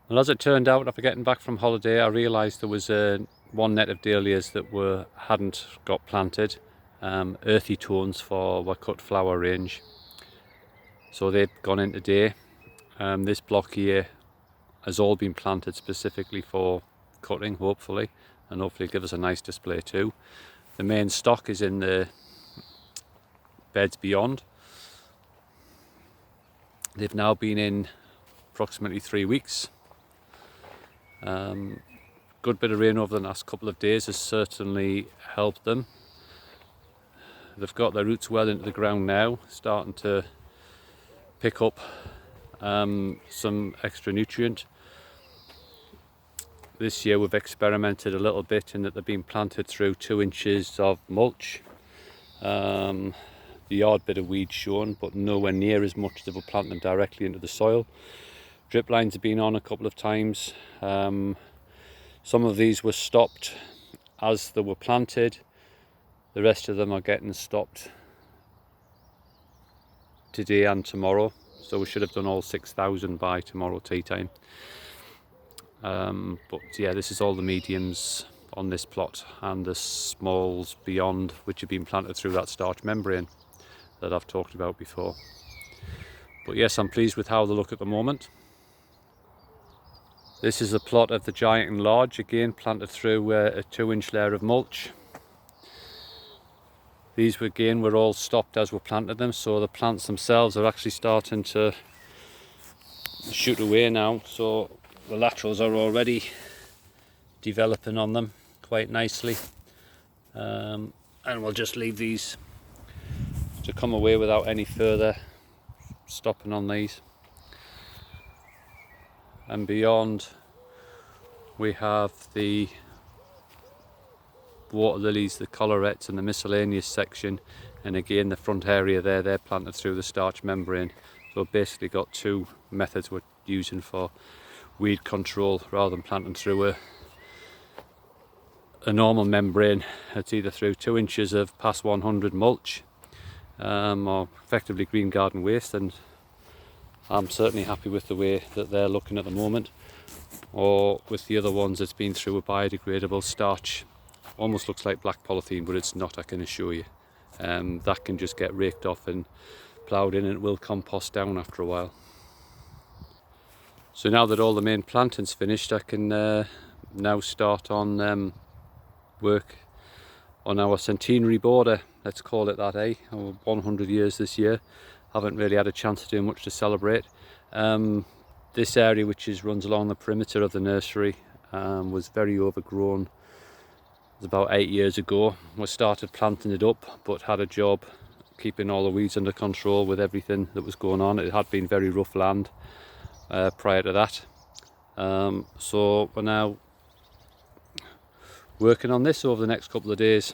Well, as it turned out, after getting back from holiday, I realised there was one net of dahlias that hadn't got planted, earthy tones for our cut flower range. So they've gone in today. This block here has all been planted specifically for cutting, hopefully, and hopefully give us a nice display too. The main stock is in the beds beyond. They've now been in approximately 3 weeks. Good bit of rain over the last couple of days has certainly helped them. They've got their roots well into the ground now, starting to pick up some extra nutrient. This year we've experimented a little bit in that they've been planted through 2 inches of mulch. The odd bit of weed shown, but nowhere near as much as if we plant them directly into the soil. Drip lines have been on a couple of times. Some of these were stopped as they were planted. The rest of them are getting stopped today and tomorrow. So we should have done all 6,000 by tomorrow tea time. But yeah, this is all the mediums on this plot and the smalls beyond, which have been planted through that starch membrane that I've talked about before. But yes, I'm pleased with how they look at the moment. This is a plot of the giant and large, again planted through a 2-inch layer of mulch. These again were all stopped as we planted them, so the plants themselves are actually starting to shoot away now, so the laterals are already developing on them quite nicely. And we'll just leave these to come away without any further stopping on these. And beyond we have the water lilies, the collarettes and the miscellaneous section, and again the front area there, they're planted through the starch membrane. So we've basically got 2 methods we're using for weed control rather than planting through a normal membrane. It's either through 2 inches of past 100 mulch or effectively green garden waste, and I'm certainly happy with the way that they're looking at the moment. Or with the other ones, it's been through a biodegradable starch. Almost looks like black polythene, but it's not, I can assure you. That can just get raked off and ploughed in, and it will compost down after a while. So now that all the main planting's finished, I can now start on work on our centenary border, let's call it that, 100 years this year. Haven't really had a chance to do much to celebrate. This area, which runs along the perimeter of the nursery, was very overgrown. It was about 8 years ago. We started planting it up, but had a job keeping all the weeds under control with everything that was going on. It had been very rough land prior to that. So we're now working on this over the next couple of days.